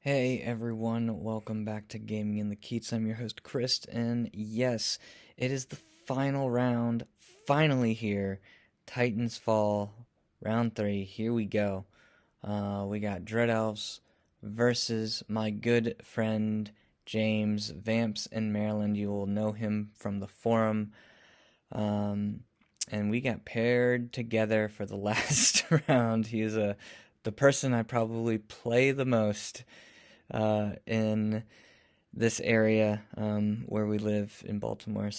Hey everyone, welcome back to Gaming in the Keats. I'm your host Chris, and yes, it is the final round, finally here. Titans Fall, round 3, here we go. We got Dread Elves versus my good friend James, Vamps in Maryland. You will know him from the forum. Um, and we got paired together for the last round. He is the person I probably play the most in this area where we live in Baltimore.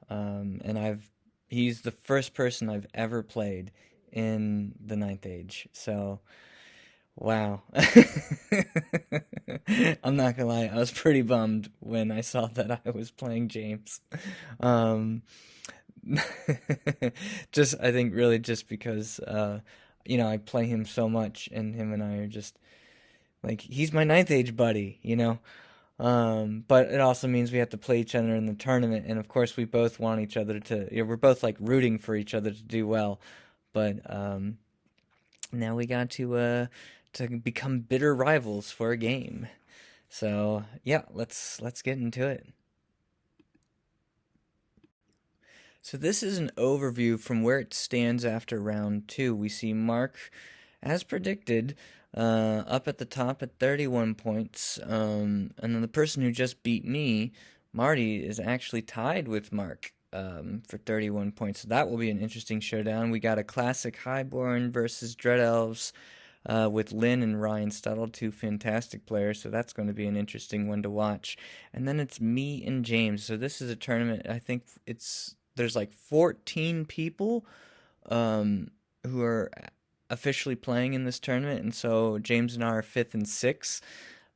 And he's the first person I've ever played in the Ninth Age. So, wow. I'm not gonna lie, I was pretty bummed when I saw that I was playing James. Um, I think really just because, I play him so much, and him and I are just like he's my ninth age buddy. But it also means we have to play each other in the tournament, and of course we both want each other to. We're both like rooting for each other to do well, but now we got to become bitter rivals for a game. So yeah, let's get into it. So this is an overview from where it stands after round two. We see Mark, as predicted, up at the top at 31 points. And then the person who just beat me, Marty, is actually tied with Mark for 31 points. So that will be an interesting showdown. We got a classic Highborn versus Dread Elves. With Lynn and Ryan Stuttle, two fantastic players, so that's going to be an interesting one to watch. And then it's me and James. So this is a tournament. I think there's like 14 people who are officially playing in this tournament, and so James and I are fifth and sixth.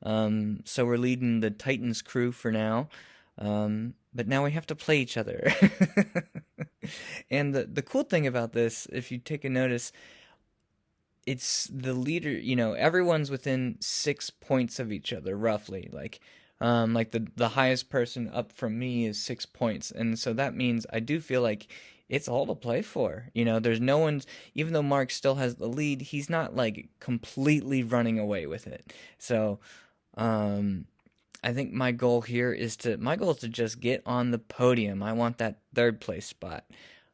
So we're leading the Titans crew for now. But now we have to play each other. And the cool thing about this, if you take a notice, it's the leader, everyone's within 6 points of each other, roughly. Like the highest person up from me is 6 points. And so that means I do feel like it's all to play for. There's no one's, even though Mark still has the lead, he's not like completely running away with it. So, I think my goal is to just get on the podium. I want that third place spot.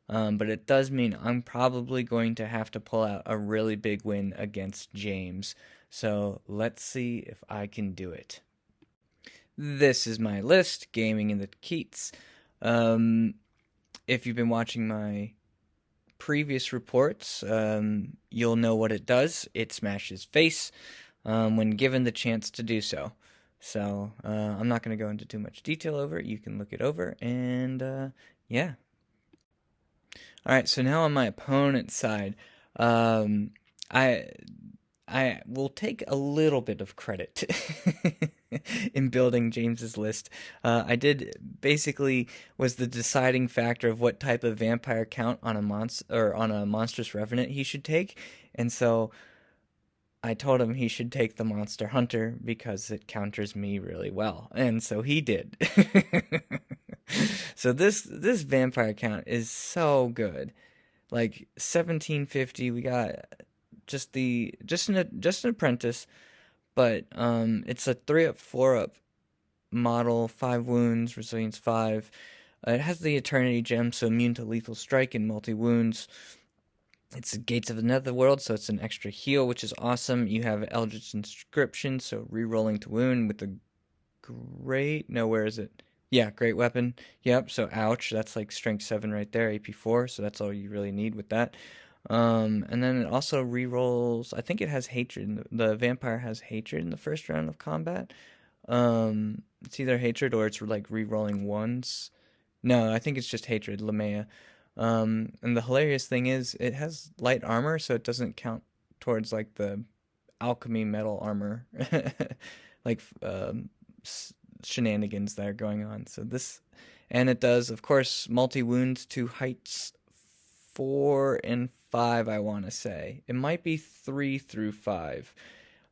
But it does mean I'm probably going to have to pull out a really big win against James. So let's see if I can do it. This is my list, Gaming in the Keats. If you've been watching my previous reports, you'll know what it does. It smashes face when given the chance to do so. So I'm not going to go into too much detail over it. You can look it over, and yeah. All right, so now on my opponent's side, um, I I will take a little bit of credit in building James's list. I did basically was the deciding factor of what type of vampire count on a monstrous revenant he should take, and so I told him he should take the monster hunter because it counters me really well, and so he did. So this vampire count is so good. Like 1750, we got just an apprentice, but it's a 3-up, 4-up model, 5 wounds, resilience 5. It has the Eternity Gem, so immune to lethal strike and multi wounds. It's the Gates of the Netherworld, so it's an extra heal, which is awesome. You have Eldritch Inscription, so re-rolling to wound with the great. No, where is it? Yeah, great weapon. Yep, so ouch. That's like strength 7 right there, AP 4, so that's all you really need with that. And then it also re-rolls. I think it has hatred. The vampire has hatred in the first round of combat. It's either hatred or it's like re-rolling ones. No, I think it's just hatred, Lamea. And the hilarious thing is it has light armor, so it doesn't count towards like the alchemy metal armor, like shenanigans that are going on. And it does, of course, multi wounds to heights 4 and 5. I want to say it might be 3 through 5.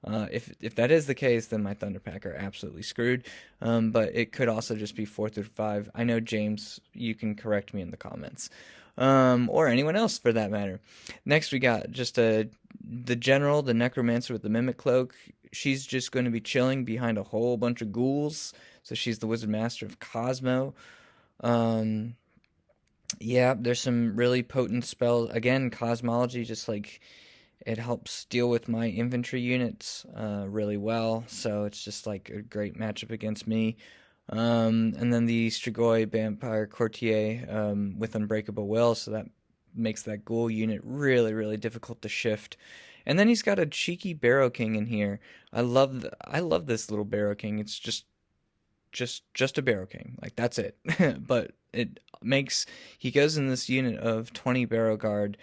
If that is the case, then my Thunderpack are absolutely screwed. But it could also just be 4 through 5. I know, James, you can correct me in the comments. or anyone else for that matter. Next, we got just the general, the necromancer with the mimic cloak. She's just going to be chilling behind a whole bunch of ghouls. So she's the wizard master of Cosmo. Um, yeah, there's some really potent spells. Again, cosmology, just like it helps deal with my infantry units really well. So it's just like a great matchup against me. And then the Strigoi Vampire Courtier with Unbreakable Will, so that makes that ghoul unit really, really difficult to shift. And then he's got a cheeky Barrow King in here. I love this little Barrow King. It's just a Barrow King. Like that's it. But it makes he goes in this unit of 20 Barrow Guard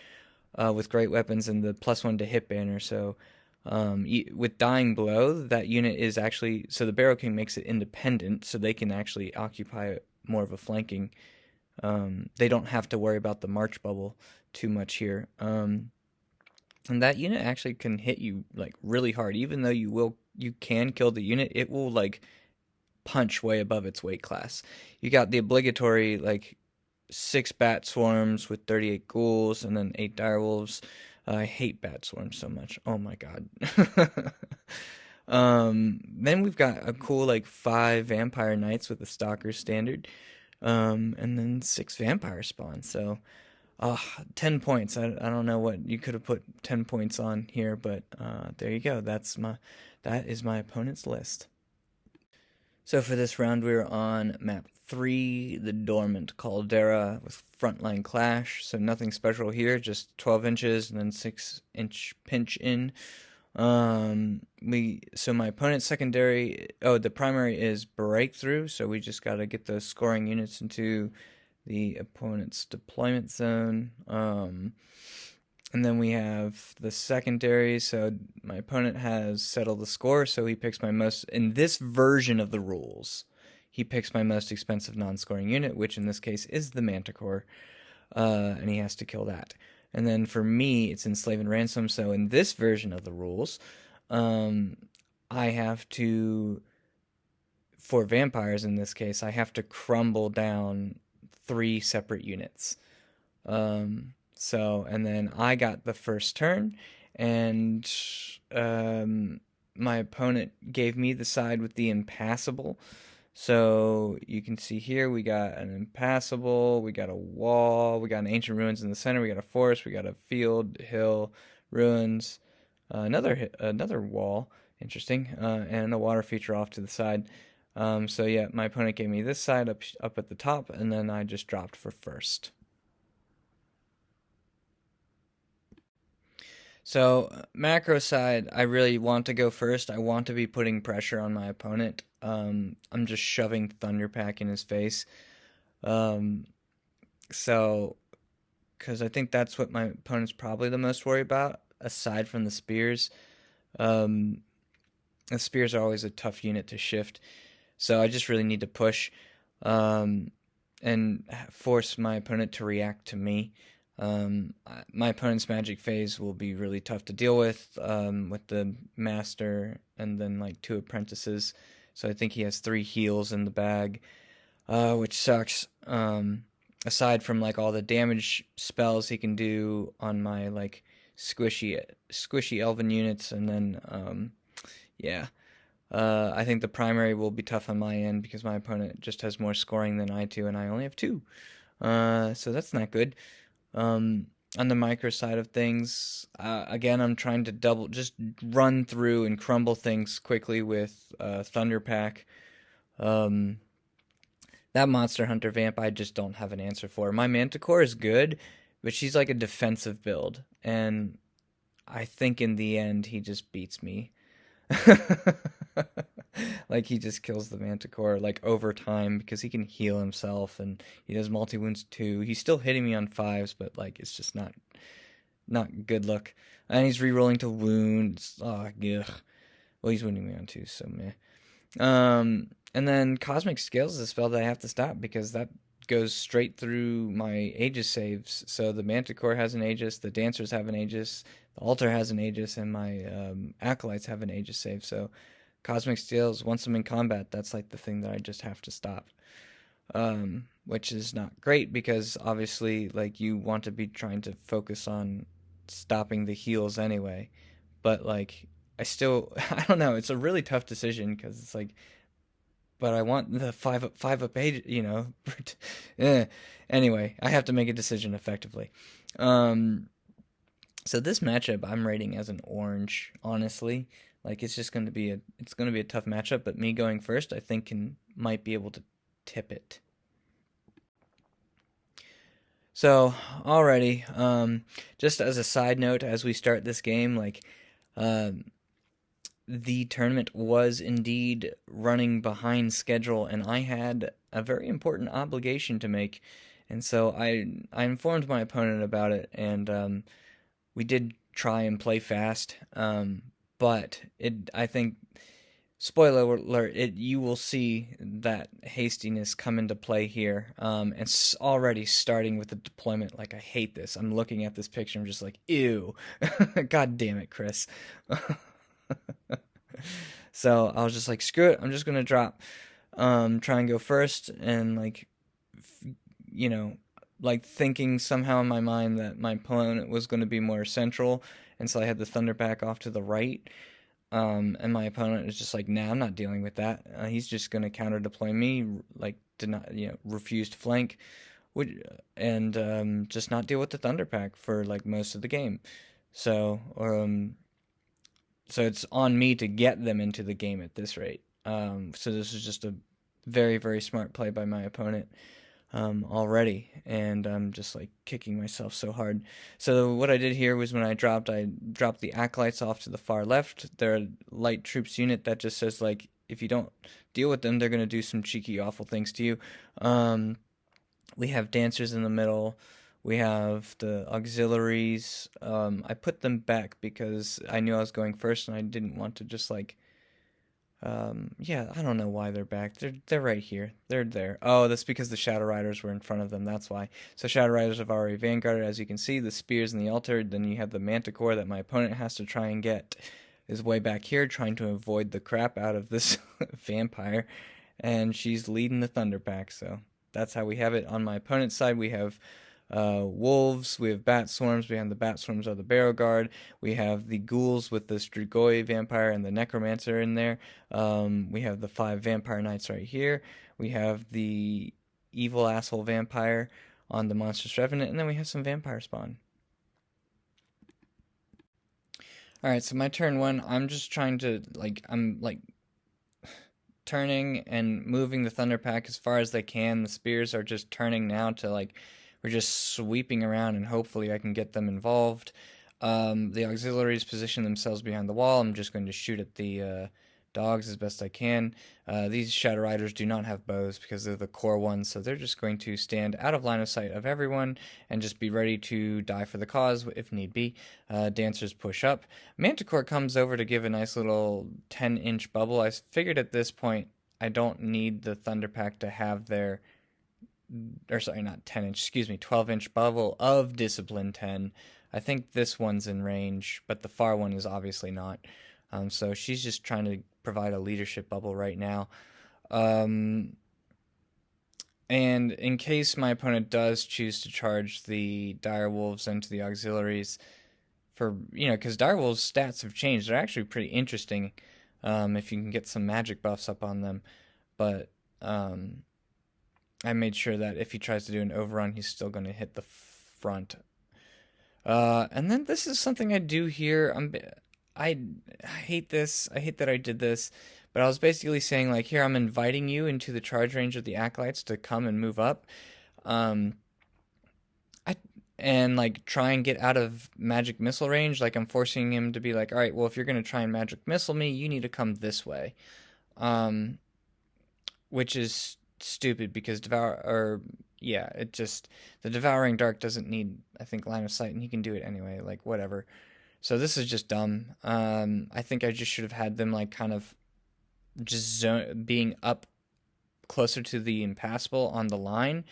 with great weapons and the +1 to hit banner. So with Dying Blow, that unit is actually so the Barrow King makes it independent, so they can actually occupy more of a flanking. They don't have to worry about the March bubble too much here. And that unit actually can hit you like really hard, even though you can kill the unit. It will like punch way above its weight class. You got the obligatory like 6 bat swarms with 38 ghouls and then 8 direwolves. I hate bat swarms so much. Oh my god. Then we've got a cool like 5 vampire knights with a stalker standard. And then 6 vampire spawns. So 10 points. I don't know what you could have put 10 points on here, but there you go. That is my opponent's list. So for this round, we're on map 3, the Dormant Caldera with Frontline Clash. So nothing special here, just 12 inches and then 6-inch pinch in. So my opponent's secondary, the primary is Breakthrough, so we just got to get those scoring units into the opponent's deployment zone. And then we have the secondary, so my opponent has settled the score, so he picks my most, in this version of the rules, he picks my most expensive non-scoring unit, which in this case is the Manticore, and he has to kill that. And then for me, it's Enslave and Ransom, so in this version of the rules, I have to, for vampires in this case, I have to crumble down 3 separate units. And then I got the first turn, and my opponent gave me the side with the impassable. So you can see here we got an impassable, we got a wall, we got an ancient ruins in the center, we got a forest, we got a field, hill, ruins, another wall, interesting, and a water feature off to the side. So yeah, my opponent gave me this side up at the top, and then I just dropped for first. So macro side, I really want to go first. I want to be putting pressure on my opponent. I'm just shoving Thunderpack in his face. Um, so, because I think that's what my opponent's probably the most worried about, aside from the spears. Um, the spears are always a tough unit to shift. So I just really need to push and force my opponent to react to me. My opponent's magic phase will be really tough to deal with the master and then like 2 apprentices. So I think he has 3 heals in the bag, which sucks. Aside from like all the damage spells he can do on my like squishy elven units, and then yeah. I think the primary will be tough on my end because my opponent just has more scoring than I do, and I only have 2. So that's not good. On the micro side of things, again, I'm trying to just run through and crumble things quickly with Thunderpack. That Monster Hunter vamp, I just don't have an answer for. My Manticore is good, but she's like a defensive build, and I think in the end he just beats me. Like he just kills the Manticore like over time because he can heal himself and he does multi wounds too. He's still hitting me on 5s, but like it's just not good luck. And he's rerolling to wounds. Oh, ugh. Well, he's wounding me on 2, so meh. And then Cosmic Scales is a spell that I have to stop because that goes straight through my Aegis saves. So the Manticore has an Aegis, the Dancers have an Aegis, the Altar has an Aegis, and my Acolytes have an Aegis save. So Cosmic Scales, once I'm in combat, that's like the thing that I just have to stop. which is not great because obviously, like, you want to be trying to focus on stopping the heals anyway. But like, I still, I don't know. It's a really tough decision because it's like, but I want the five up eight, you know. eh. Anyway, I have to make a decision effectively. Um, so this matchup I'm rating as an orange, honestly. Like, it's going to be a tough matchup, but me going first, I think might be able to tip it. So, already, just as a side note, as we start this game, like, um, the tournament was indeed running behind schedule, and I had a very important obligation to make, and so I informed my opponent about it, and we did try and play fast, but it I think spoiler alert, you will see that hastiness come into play here. And already starting with the deployment, like, I hate this. I'm looking at this picture, I'm just like, ew. God damn it, Chris. So I was just like, screw it, I'm just gonna drop. Try and go first, and like, you know, like thinking somehow in my mind that my opponent was going to be more central, and so I had the Thunderback off to the right. And my opponent was just like, nah, I'm not dealing with that. He's just going to counter deploy me, like, did not, refuse to flank, and just not deal with the Thunderpack for like most of the game. So, so it's on me to get them into the game at this rate. So this is just a very, very smart play by my opponent already, and I'm just like kicking myself so hard. So what I did here was, when I dropped the acolytes off to the far left. They're a light troops unit that just says, like, if you don't deal with them, they're gonna do some cheeky, awful things to you. We have dancers in the middle. We have the auxiliaries. I put them back because I knew I was going first, and I didn't want to just like, yeah, I don't know why they're back. They're right here. They're there. Oh, that's because the Shadow Riders were in front of them. That's why. So Shadow Riders have already vanguarded, as you can see. The spears in the altar. Then you have the Manticore that my opponent has to try and get. Is way back here, trying to avoid the crap out of this vampire, and she's leading the Thunderpack. So that's how we have it. On my opponent's side, we have wolves, we have bat swarms. Behind the bat swarms are the barrow guard. We have the ghouls with the Strigoi vampire and the necromancer in there. We have the 5 vampire knights right here. We have the evil asshole vampire on the monstrous revenant, and then we have some vampire spawn. Alright, so my turn 1, I'm just trying to, like, I'm like turning and moving the Thunderpack as far as they can. The spears are just turning now to, like, we're just sweeping around, and hopefully I can get them involved. The auxiliaries position themselves behind the wall. I'm just going to shoot at the dogs as best I can. These Shadow Riders do not have bows because they're the core ones, so they're just going to stand out of line of sight of everyone and just be ready to die for the cause if need be. Dancers push up. Manticore comes over to give a nice little 10-inch bubble. I figured at this point I don't need the Thunderpack to have their, or sorry, not 10-inch, excuse me, 12-inch bubble of Discipline 10. I think this one's in range, but the far one is obviously not. So she's just trying to provide a leadership bubble right now. And in case my opponent does choose to charge the direwolves into the auxiliaries, for, because direwolves' stats have changed. They're actually pretty interesting if you can get some magic buffs up on them. But I made sure that if he tries to do an overrun, he's still going to hit the front. And then this is something I do here. I hate this. I hate that I did this. But I was basically saying, like, here, I'm inviting you into the charge range of the acolytes to come and move up. And like try and get out of magic missile range. Like, I'm forcing him to be like, all right, well, if you're going to try and magic missile me, you need to come this way. Which is stupid because the Devouring Dark doesn't need, I think, line of sight, and he can do it anyway, like, whatever. So this is just dumb. I think I just should have had them, like, kind of just being up closer to the impassable on the line,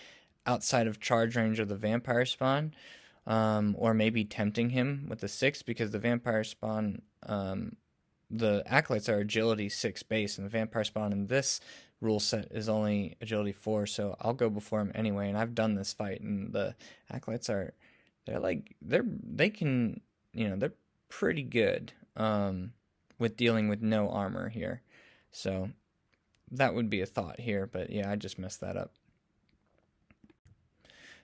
outside of charge range of the vampire spawn, or maybe tempting him with the 6, because the vampire spawn, the acolytes are agility 6 base, and the vampire spawn in this rule set is only agility 4, so I'll go before him anyway. And I've done this fight, and the acolytes they can, they're pretty good with dealing with no armor here. So that would be a thought here, but yeah, I just messed that up.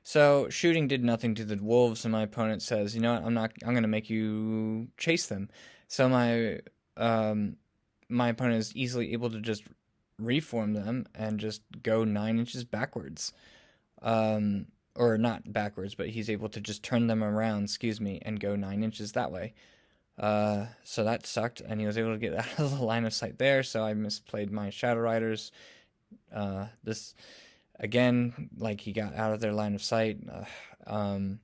So shooting did nothing to the wolves, and my opponent says, you know what, I'm gonna make you chase them. So my opponent is easily able to just reform them and just go 9 inches backwards. Or not backwards, but he's able to just turn them around, and go 9 inches that way. So that sucked, and he was able to get out of the line of sight there, so I misplayed my Shadow Riders. This, again, like, he got out of their line of sight, and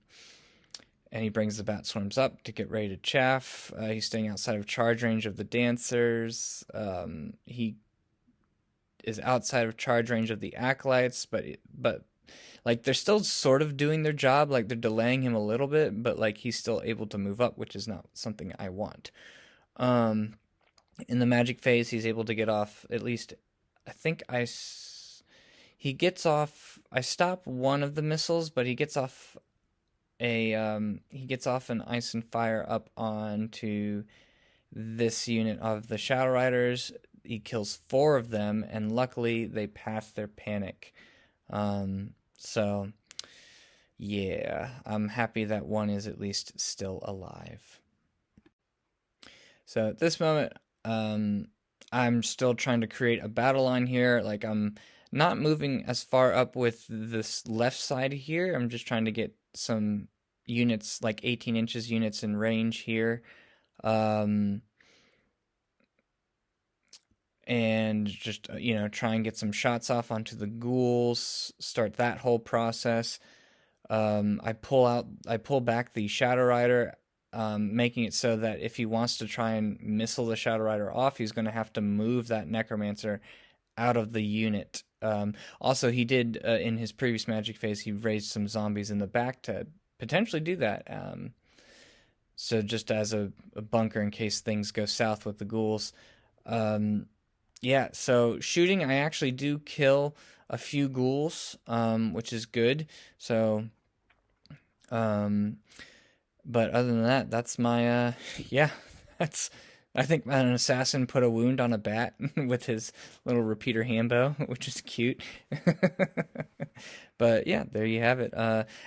he brings the Bat Swarms up to get ready to chaff. He's staying outside of charge range of the Dancers. He is outside of charge range of the Acolytes, but like, they're still sort of doing their job, like, they're delaying him a little bit, but, like, he's still able to move up, which is not something I want. In the magic phase, he's able to get off, at least, I think he gets off, I stop one of the missiles, but he gets off an ice and fire up onto this unit of the Shadow Riders. He kills 4 of them, and luckily, they pass their panic. So, yeah, I'm happy that one is at least still alive. So at this moment, I'm still trying to create a battle line here. Like, I'm not moving as far up with this left side here. I'm just trying to get some units, like 18 inches units in range here. And just, try and get some shots off onto the ghouls, start that whole process. I pull back the Shadow Rider, making it so that if he wants to try and missile the Shadow Rider off, he's going to have to move that Necromancer out of the unit. Also, he did, in his previous magic phase, he raised some zombies in the back to potentially do that. So just as a bunker in case things go south with the ghouls. Yeah, so shooting, I actually do kill a few ghouls, which is good. So, but other than that, that's my, yeah, I think an assassin put a wound on a bat with his little repeater handbow, which is cute. But yeah, there you have it.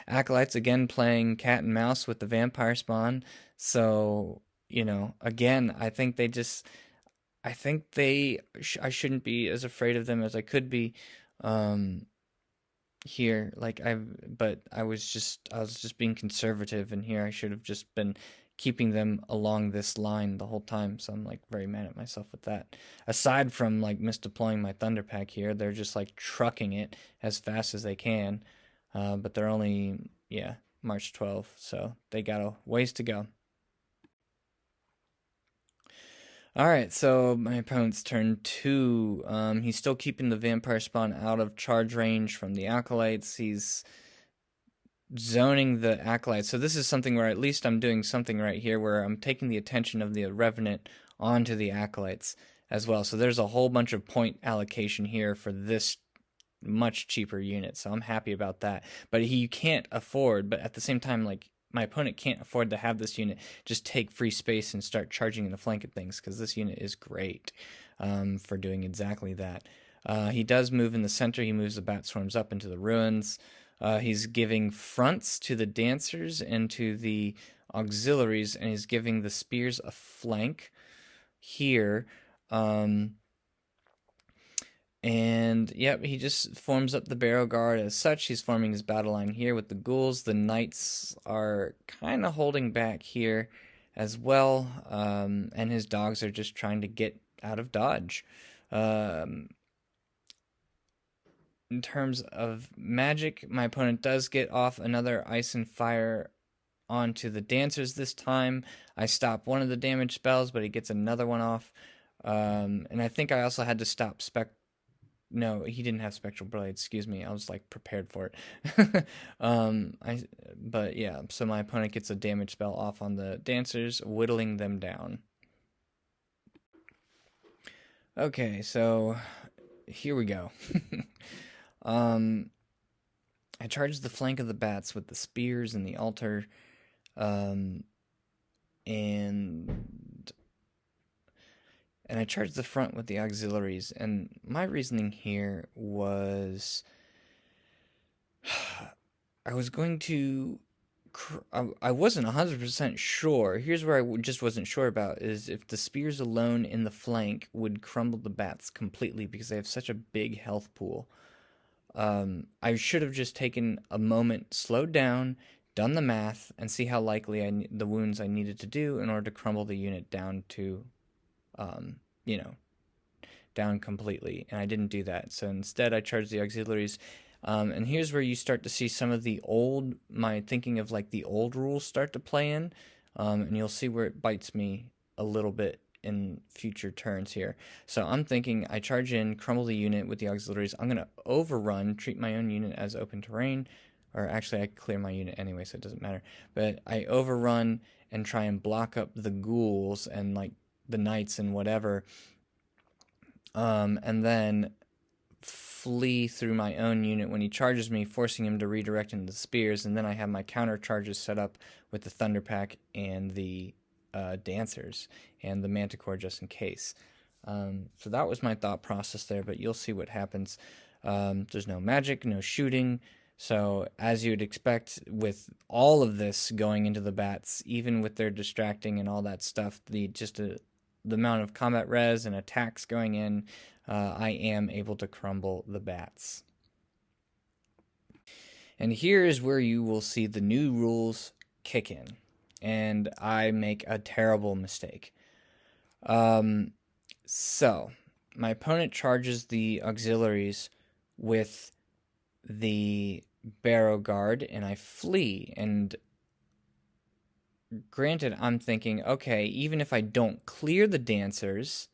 Acolytes, again, playing cat and mouse with the vampire spawn. So, again, I think I shouldn't be as afraid of them as I could be, here. But I was just being conservative, and here I should have just been keeping them along this line the whole time. So I'm, like, very mad at myself with that. Aside from, like, misdeploying my Thunder Pack here, they're just, like, trucking it as fast as they can. But they're only, March 12th, so they got a ways to go. Alright, so my opponent's turn 2. He's still keeping the vampire spawn out of charge range from the acolytes. He's zoning the acolytes. So this is something where at least I'm doing something right here, where I'm taking the attention of the revenant onto the acolytes as well. So there's a whole bunch of point allocation here for this much cheaper unit. So I'm happy about that. But you can't afford, but at the same time, like, my opponent can't afford to have this unit just take free space and start charging in the flank at things, because this unit is great for doing exactly that. He does move in the center. He moves the Bat Swarms up into the ruins. He's giving fronts to the Dancers and to the auxiliaries, and he's giving the Spears a flank here. And yep, he just forms up the Barrow Guard as such. He's forming his battle line here with the ghouls. The knights are kind of holding back here as well, and his dogs are just trying to get out of dodge. In terms of magic, my opponent does get off another ice and fire onto the Dancers this time. I stop one of the damage spells, but he gets another one off. And I think I also had to stop No, he didn't have Spectral Blade, excuse me. I was, like, prepared for it. But yeah, so my opponent gets a damage spell off on the Dancers, whittling them down. Okay, so here we go. um, I charged the flank of the bats with the spears and the altar, and I charged the front with the auxiliaries. And my reasoning here was I was going to. I wasn't 100% sure. Here's where I just wasn't sure about is if the spears alone in the flank would crumble the bats completely because they have such a big health pool. I should have just taken a moment, slowed down, done the math, and see how likely the wounds I needed to do in order to crumble the unit down to, you know, down completely. And I didn't do that. So instead, I charged the auxiliaries. And here's where you start to see some of my thinking of like the old rules start to play in. And you'll see where it bites me a little bit in future turns here. So I'm thinking I charge in, crumble the unit with the auxiliaries. I'm going to overrun, treat my own unit as open terrain. Or actually, I clear my unit anyway, so it doesn't matter. But I overrun and try and block up the ghouls and like the knights and whatever. And then flee through my own unit when he charges me, forcing him to redirect into the spears, and then I have my counter charges set up with the Thunder Pack and the Dancers and the Manticore just in case. So that was my thought process there, but you'll see what happens. There's no magic, no shooting, so as you'd expect with all of this going into the bats, even with their distracting and all that stuff, the amount of combat res and attacks going in, I am able to crumble the bats. And here is where you will see the new rules kick in. And I make a terrible mistake. So, my opponent charges the auxiliaries with the Barrow Guard, and I flee. And granted, I'm thinking, okay, even if I don't clear the Dancers,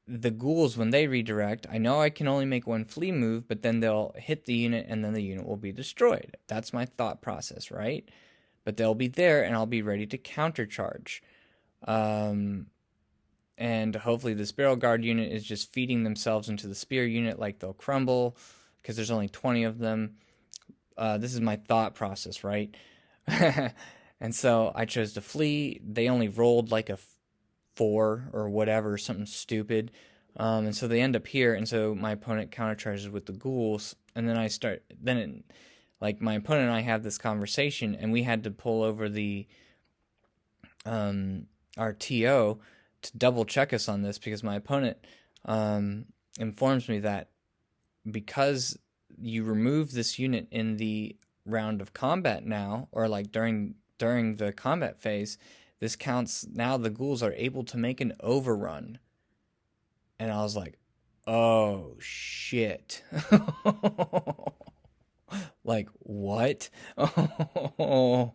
the ghouls, when they redirect, I know I can only make one flee move, but then they'll hit the unit and then the unit will be destroyed. That's my thought process, right? But they'll be there and I'll be ready to countercharge. And hopefully the Barrow Guard unit is just feeding themselves into the spear unit like they'll crumble because there's only 20 of them. This is my thought process, right? And so I chose to flee. They only rolled like a 4 or whatever, something stupid. And so they end up here, and so my opponent countercharges with the ghouls, and then my opponent and I have this conversation, and we had to pull over our TO to double check us on this because my opponent informs me that because you remove this unit in the round of combat now, or like during the combat phase, this counts, now the ghouls are able to make an overrun. And I was like, oh, shit. Like, what? Oh,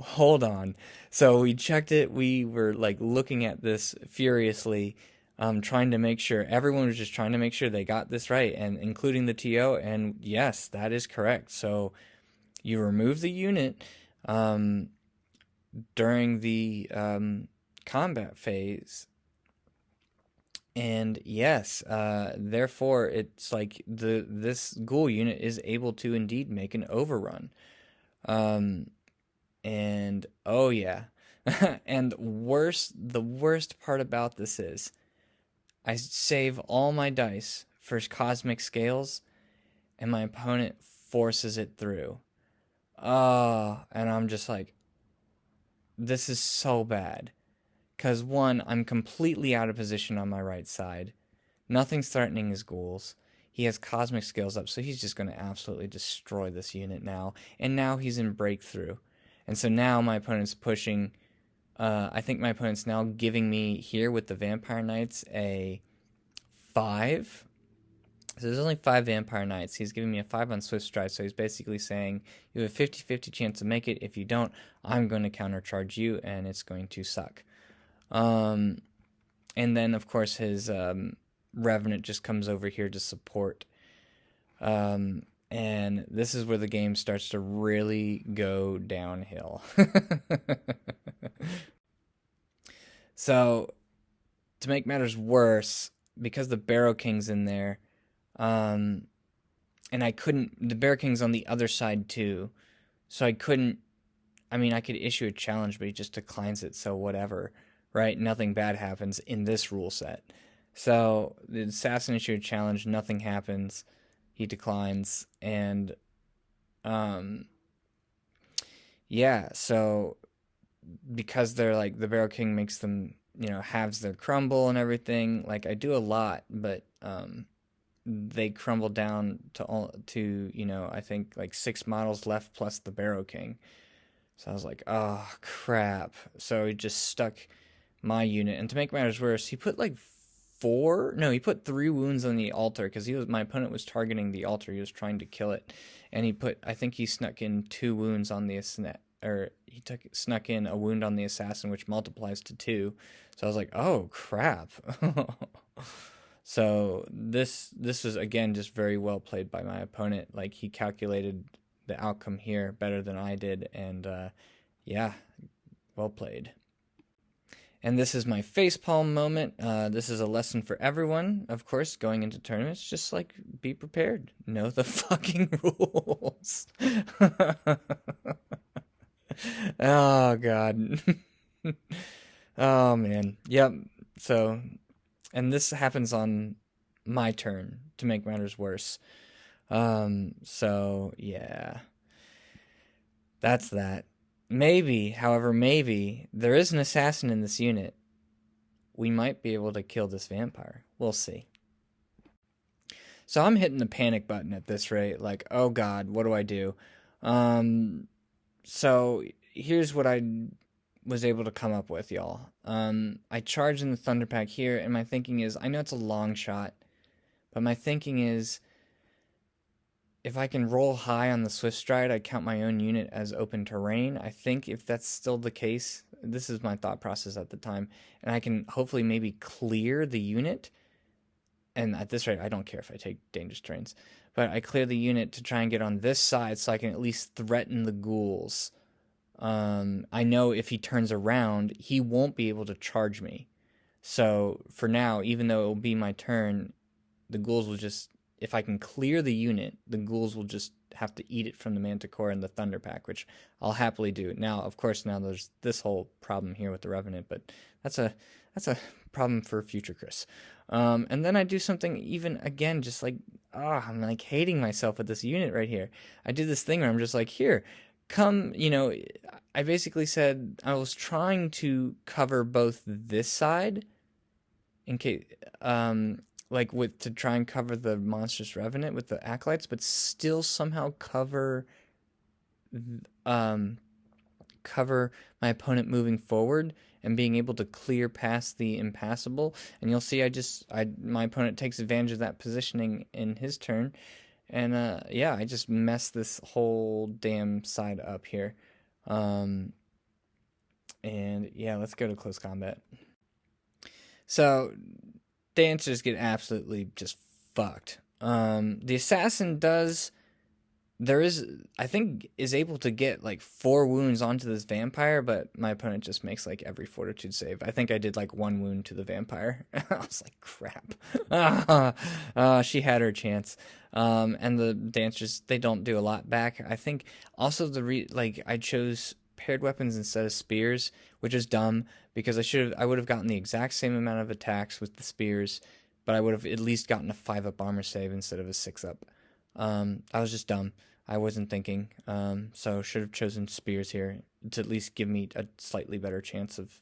hold on. So we checked it. We were, like, looking at this furiously, trying to make sure, everyone was just trying to make sure they got this right, and including the TO, and yes, that is correct. So you remove the unit, during the combat phase, and yes, therefore it's like this ghoul unit is able to indeed make an overrun, and oh yeah, and the worst part about this is I save all my dice for cosmic scales, and my opponent forces it through. And I'm just like, this is so bad. Because, one, I'm completely out of position on my right side. Nothing's threatening his ghouls. He has cosmic scales up, so he's just going to absolutely destroy this unit now. And now he's in breakthrough. And so now my opponent's pushing. I think my opponent's now giving me here with the Vampire Knights a 5. So there's only 5 Vampire Knights. He's giving me a 5 on Swift Stride, so he's basically saying you have a 50-50 chance to make it. If you don't, I'm going to countercharge you, and it's going to suck. And then, of course, his Revenant just comes over here to support. And this is where the game starts to really go downhill. So to make matters worse, because the Barrow King's in there, and I couldn't, the Barrow King's on the other side too, so I couldn't, I mean, I could issue a challenge, but he just declines it, so whatever, right? Nothing bad happens in this rule set. So the assassin issued a challenge, nothing happens, he declines, and um, yeah, so because they're like the Barrow King makes them, halves their crumble and everything. Like I do a lot, but they crumble down to I think like 6 models left plus the Barrow King. So I was like, oh crap. So he just stuck my unit, and to make matters worse, he put like he put 3 wounds on the altar because my opponent was targeting the altar. He was trying to kill it, and I think he snuck in 2 wounds on the snuck in a wound on the assassin, which multiplies to 2. So I was like, oh crap. So this was again just very well played by my opponent. Like he calculated the outcome here better than I did, and yeah, well played. And this is my facepalm moment. This is a lesson for everyone, of course, going into tournaments. Just like be prepared, know the fucking rules. Oh god. Oh man. Yep. So, and this happens on my turn to make matters worse. So yeah. That's that. However, maybe there is an assassin in this unit. We might be able to kill this vampire. We'll see. So I'm hitting the panic button at this rate. Like, oh god, what do I do? So here's what I was able to come up with, y'all. I charge in the Thunderpack here, and my thinking is, I know it's a long shot, but my thinking is, if I can roll high on the Swift Stride, I count my own unit as open terrain. I think if that's still the case, this is my thought process at the time, and I can hopefully maybe clear the unit. And at this rate, I don't care if I take dangerous terrains, but I clear the unit to try and get on this side so I can at least threaten the ghouls. I know if he turns around, he won't be able to charge me. So for now, even though it will be my turn, the ghouls will just, if I can clear the unit, the ghouls will just have to eat it from the Manticore and the Thunderpack, which I'll happily do. Now, of course, now there's this whole problem here with the Revenant, but that's a problem for future Chris. And then I do something even, again, just like, I'm like hating myself with this unit right here. I do this thing where I'm just like, here, come, I basically said I was trying to cover both this side in case, to try and cover the monstrous Revenant with the acolytes, but still somehow cover my opponent moving forward and being able to clear past the impassable. And you'll see my opponent takes advantage of that positioning in his turn. And I just messed this whole damn side up here. And yeah, let's go to close combat. So dancers get absolutely just fucked. The assassin is able to get like 4 wounds onto this vampire, but my opponent just makes like every fortitude save. I think I did like 1 wound to the vampire. I was like, crap. She had her chance. And the dancers, they don't do a lot back. I think also I chose paired weapons instead of spears, which is dumb because I would have gotten the exact same amount of attacks with the spears, but I would have at least gotten a 5-up armor save instead of a 6-up. I was just dumb. I wasn't thinking. So should have chosen spears here to at least give me a slightly better chance of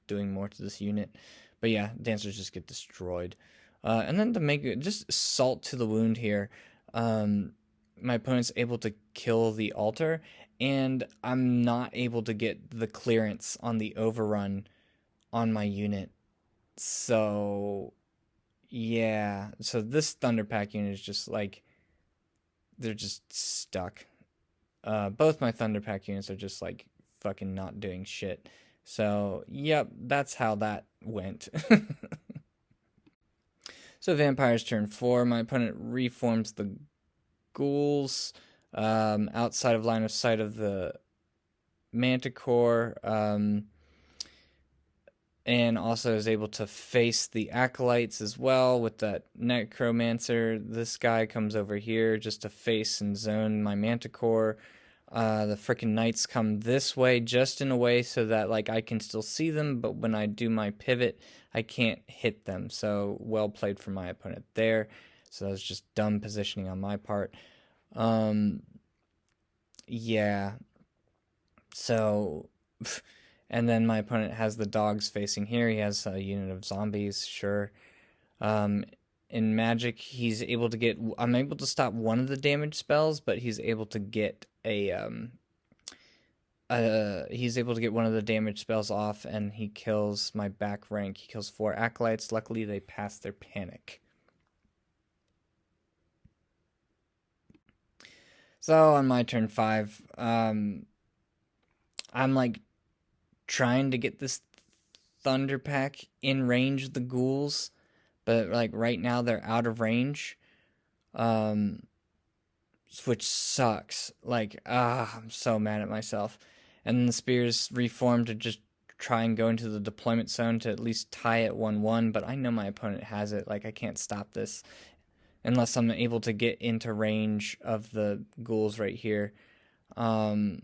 doing more to this unit. But yeah, dancers just get destroyed. And then to make it just salt to the wound here, my opponent's able to kill the altar, and I'm not able to get the clearance on the overrun on my unit. So yeah, so this Thunderpack unit is just like, they're just stuck. Both my Thunderpack units are just like fucking not doing shit. So yep, that's how that went. So vampire's turn 4. My opponent reforms the ghouls outside of line of sight of the Manticore. and also is able to face the acolytes as well with that necromancer. This guy comes over here just to face and zone my manticore. The freaking knights come this way just in a way so that like I can still see them, but when I do my pivot, I can't hit them. So well played from my opponent there. So that was just dumb positioning on my part. Um, yeah. So, and then my opponent has the dogs facing here. He has a unit of zombies, sure. Um, in magic, he's able to get. I'm able to stop one of the damage spells, but he's able to get he's able to get one of the damage spells off, and he kills my back rank. He kills 4 acolytes. Luckily, they pass their panic. So on my turn 5, I'm like trying to get this thunder pack in range of the ghouls, but like right now they're out of range, um, which sucks. Like, I'm so mad at myself. And then the spears reform to just try and go into the deployment zone to at least tie it 1-1, but I know my opponent has it. Like, I can't stop this unless I'm able to get into range of the ghouls right here. Um,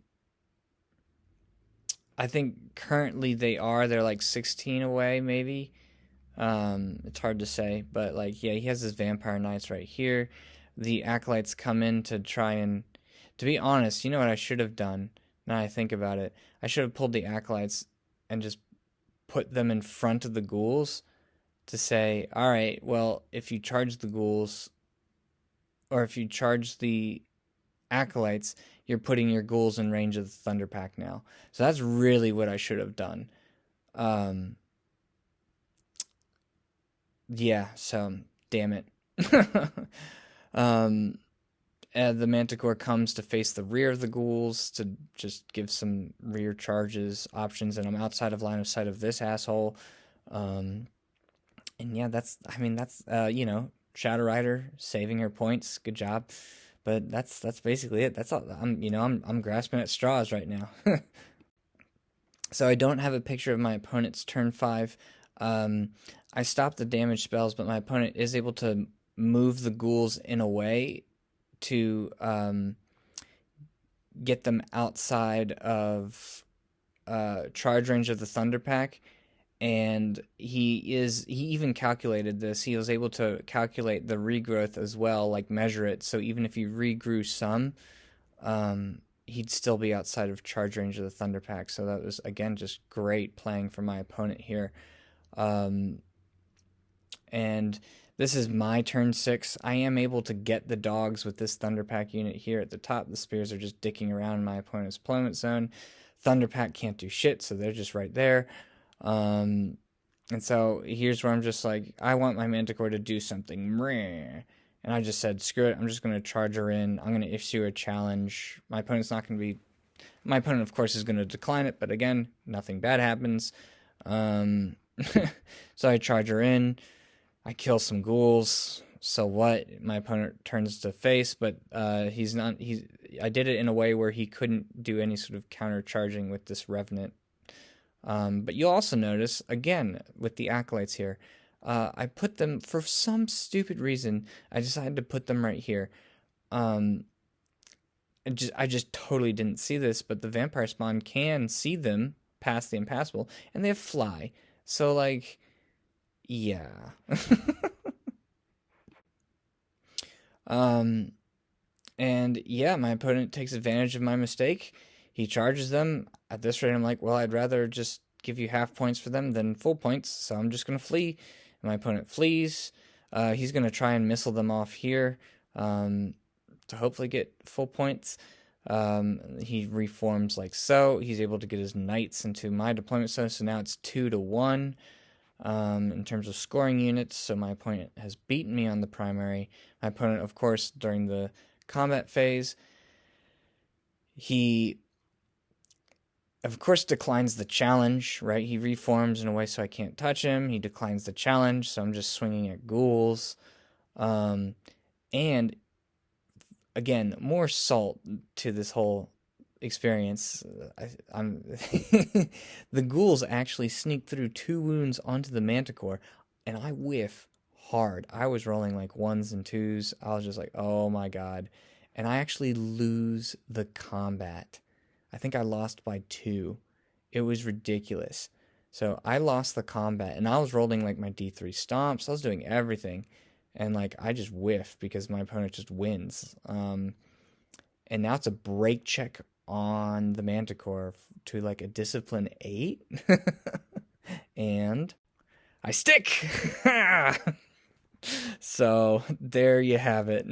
I think currently they're like 16 away, maybe. It's hard to say, but like, yeah, he has his vampire knights right here. The acolytes come in to try and, to be honest, you know what I should have done? Now I think about it, I should have pulled the acolytes and just put them in front of the ghouls to say, all right, well, if you charge the ghouls, or if you charge the acolytes, you're putting your ghouls in range of the thunder pack now. So that's really what I should have done. Um, yeah, so damn it. um, the manticore comes to face the rear of the ghouls to just give some rear charges options, and I'm outside of line of sight of this asshole. Um, and yeah, that's Shadow Rider saving her points. Good job. But that's basically it. That's all. I'm grasping at straws right now. So I don't have a picture of my opponent's turn 5. I stopped the damage spells, but my opponent is able to move the ghouls in a way to get them outside of charge range of the Thunder Pack. And he even calculated this. He was able to calculate the regrowth as well, like measure it. So even if you regrew some, he'd still be outside of charge range of the Thunder Pack. So that was, again, just great playing for my opponent here. And this is my turn 6. I am able to get the dogs with this Thunder Pack unit here at the top. The spears are just dicking around in my opponent's deployment zone. Thunder Pack can't do shit, so they're just right there. And so here's where I'm just like, I want my Manticore to do something. And I just said, screw it, I'm just going to charge her in. I'm going to issue a challenge. My opponent, of course, is going to decline it, but again, nothing bad happens. So I charge her in. I kill some ghouls. So what? My opponent turns to face, but I did it in a way where he couldn't do any sort of counter charging with this Revenant. But you'll also notice, again, with the acolytes here, I put them, for some stupid reason, I decided to put them right here. I just totally didn't see this, but the vampire spawn can see them past the impassable, and they have fly. So, like, yeah. And yeah, my opponent takes advantage of my mistake. He charges them. At this rate, I'm like, well, I'd rather just give you half points for them than full points, so I'm just going to flee. And my opponent flees. He's going to try and missile them off here to hopefully get full points. He reforms like so. He's able to get his knights into my deployment zone, so now it's 2-1 in terms of scoring units. So my opponent has beaten me on the primary. My opponent, of course, during the combat phase, he of course declines the challenge, right? He reforms in a way so I can't touch him. He declines the challenge, so I'm just swinging at ghouls. And again, more salt to this whole experience. I'm the ghouls actually sneak through 2 wounds onto the manticore, and I whiff hard. I was rolling like ones and twos. I was just like, oh my god. And I actually lose the combat. I think I lost by 2. It was ridiculous. So I lost the combat, and I was rolling like my D3 stomps. I was doing everything, and like I just whiff because my opponent just wins. And now it's a break check on the Manticore to like a discipline 8. And I stick. So there you have it.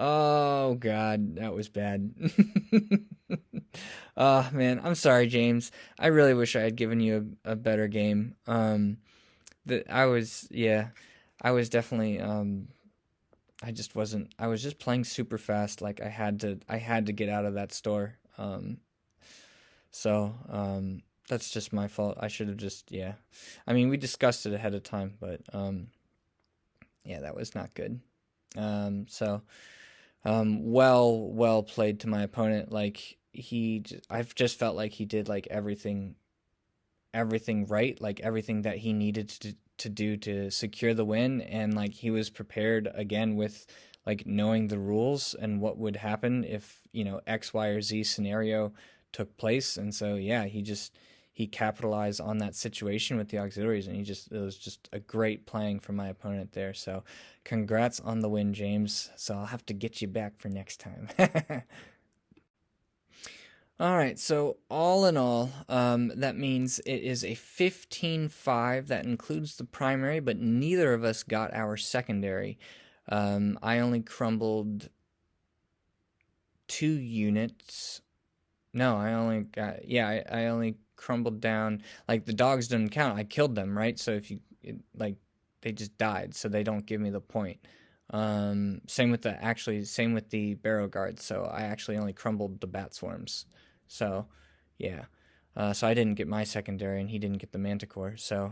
Oh god, that was bad. Oh man, I'm sorry, James. I really wish I had given you a better game. That I was, yeah, I was definitely I just wasn't. I was just playing super fast. Like I had to get out of that store. So that's just my fault. I should have just, yeah. I mean, we discussed it ahead of time, but yeah, that was not good. Well played to my opponent. Like I've just felt like he did like everything right, like everything that he needed to do to secure the win, and like he was prepared again with like knowing the rules and what would happen if, X, Y, or Z scenario took place. And so yeah, he capitalized on that situation with the auxiliaries, and it was just a great playing from my opponent there. So congrats on the win, James. So I'll have to get you back for next time. All right, so all in all, that means it is a 15-5. That includes the primary, but neither of us got our secondary. I only crumbled 2 units. No, I only got, yeah, I only crumbled down, like the dogs didn't count. I killed them, right? So like, they just died, so they don't give me the point. Same with the barrow guards. So I actually only crumbled the bat swarms. So, yeah. So I didn't get my secondary, and he didn't get the manticore. So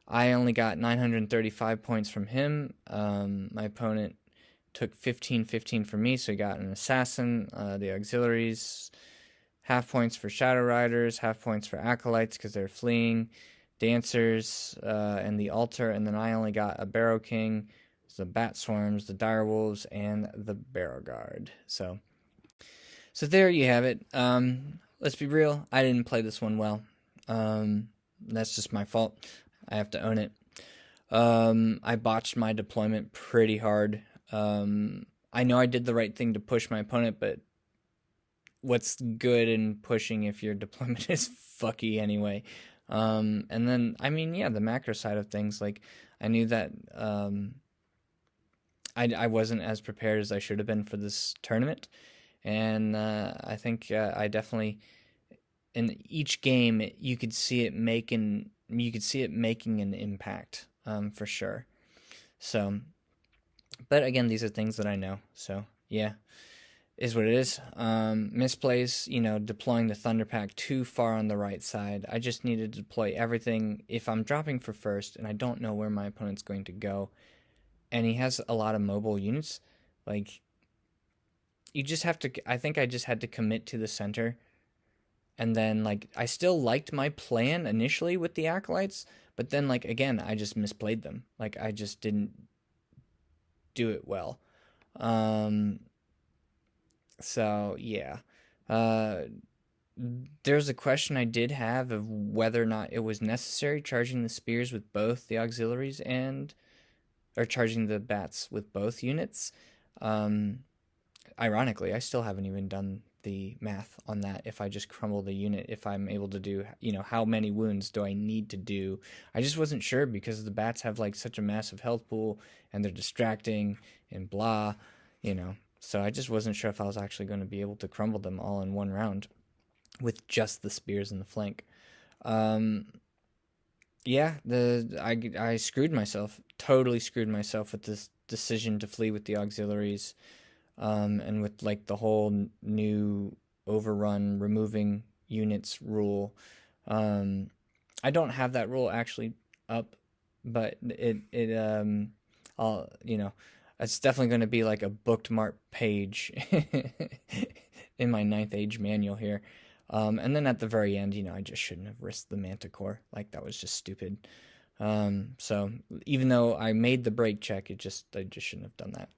I only got 935 points from him. My opponent took 15 from me, so he got an assassin, the auxiliaries, half points for shadow riders, half points for acolytes because they're fleeing, dancers, and the altar, and then I only got a barrow king, the bat swarms, the dire wolves, and the barrow guard. So there you have it. Let's be real, I didn't play this one well. That's just my fault. I have to own it. I botched my deployment pretty hard. I know I did the right thing to push my opponent, but what's good in pushing if your deployment is fucky anyway? And then, I mean, yeah, the macro side of things, like, I knew that I wasn't as prepared as I should have been for this tournament, and I think I definitely, in each game, you could see it making an impact, for sure. So, but again, these are things that I know. So yeah, is what it is. Misplays, deploying the Thunder Pack too far on the right side. I just needed to deploy everything. If I'm dropping for first and I don't know where my opponent's going to go, and he has a lot of mobile units, like, you just have to, I think I just had to commit to the center. And then, like, I still liked my plan initially with the acolytes, but then, like, again, I just misplayed them. Like, I just didn't do it well. So yeah. There's a question I did have of whether or not it was necessary charging the spears with both the auxiliaries or charging the bats with both units. Ironically, I still haven't even done the math on that. If I just crumble the unit, if I'm able to do, how many wounds do I need to do? I just wasn't sure because the bats have like such a massive health pool, and they're distracting and blah, So I just wasn't sure if I was actually going to be able to crumble them all in one round with just the spears in the flank. Yeah, I screwed myself, totally screwed myself with this decision to flee with the auxiliaries. And with like the whole new overrun removing units rule. I don't have that rule actually up, but I'll, It's definitely going to be like a bookmark page in my ninth age manual here. And then at the very end, I just shouldn't have risked the manticore. Like, that was just stupid. So even though I made the break check, I just shouldn't have done that.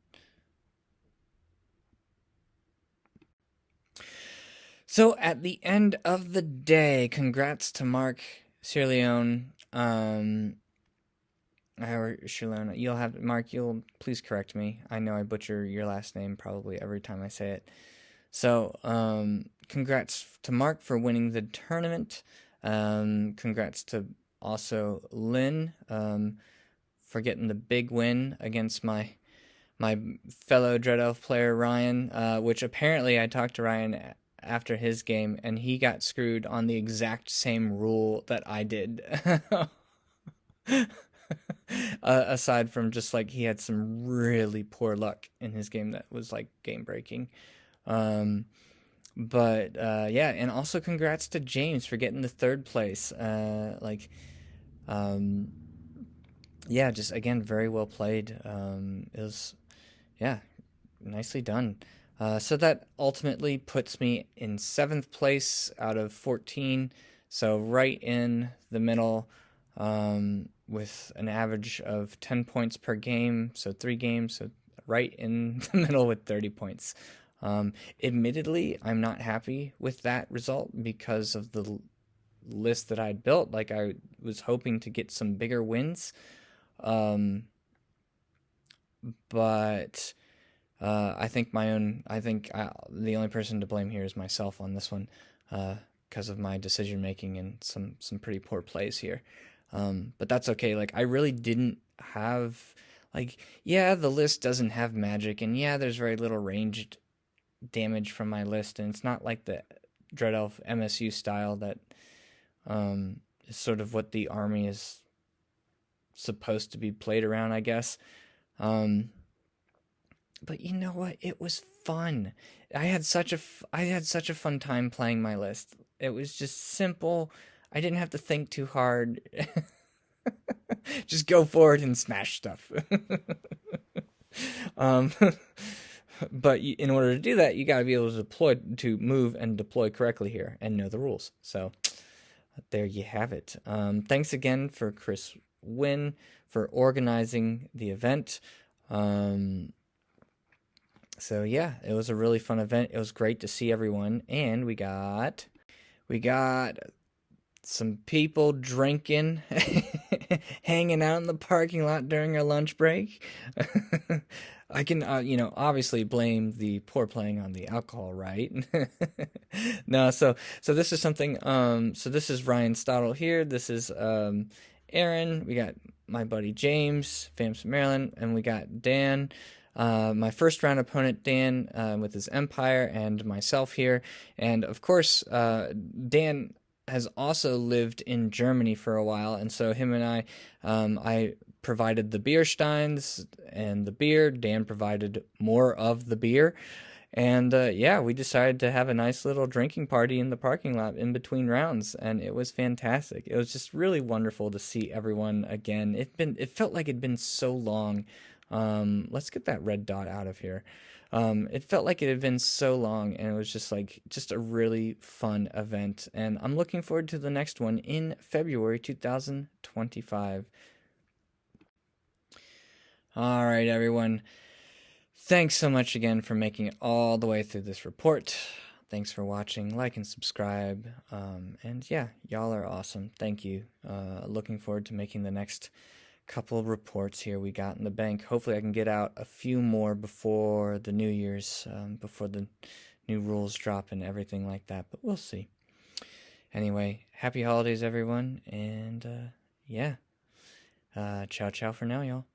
So at the end of the day, congrats to Mark Sirleone. Or Sirleone. You'll have Mark. You'll please correct me. I know I butcher your last name probably every time I say it. So congrats to Mark for winning the tournament. Congrats to also Lynn for getting the big win against my fellow Dread Elf player Ryan, which apparently I talked to Ryan after his game, and he got screwed on the exact same rule that I did. Aside from just like he had some really poor luck in his game that was like game breaking. But yeah, and also congrats to James for getting the third place. Yeah, just again, very well played. It was, yeah, nicely done. So that ultimately puts me in 7th place out of 14. So right in the middle, with an average of 10 points per game. So 3 games, so right in the middle with 30 points. Admittedly, I'm not happy with that result because of the list that I'd built. Like, I was hoping to get some bigger wins. But I think the only person to blame here is myself on this one, because of my decision making and some pretty poor plays here. But that's okay. Like, I really didn't have, like, yeah, the list doesn't have magic, and yeah, there's very little ranged damage from my list, and it's not like the Dread Elf MSU style that is sort of what the army is supposed to be played around, I guess. But you know what? It was fun. I had such a fun time playing my list. It was just simple. I didn't have to think too hard. Just go forward and smash stuff. But in order to do that, you got to be able to move and deploy correctly here and know the rules. So there you have it. Thanks again for Chris Wynn for organizing the event. So yeah, it was a really fun event. It was great to see everyone, and we got some people drinking, hanging out in the parking lot during our lunch break. I can, obviously blame the poor playing on the alcohol, right? No, so this is something. So this is Ryan Stottle here. This is Aaron. We got my buddy James, fam from Maryland, and we got Dan. My first round opponent, Dan, with his Empire, and myself here. And of course, Dan has also lived in Germany for a while, and so him and I provided the beer steins and the beer. Dan provided more of the beer. And yeah, we decided to have a nice little drinking party in the parking lot in between rounds, and it was fantastic. It was just really wonderful to see everyone again. It felt like it'd been so long. Let's get that red dot out of here. It felt like it had been so long, and it was just a really fun event. And I'm looking forward to the next one in February 2025. All right, everyone. Thanks so much again for making it all the way through this report. Thanks for watching. Like and subscribe. And yeah, y'all are awesome. Thank you. Looking forward to making the next couple of reports here we got in the bank. Hopefully I can get out a few more before the New Year's, before the new rules drop and everything like that, but we'll see. Anyway, happy holidays, everyone, and yeah, ciao ciao for now, y'all.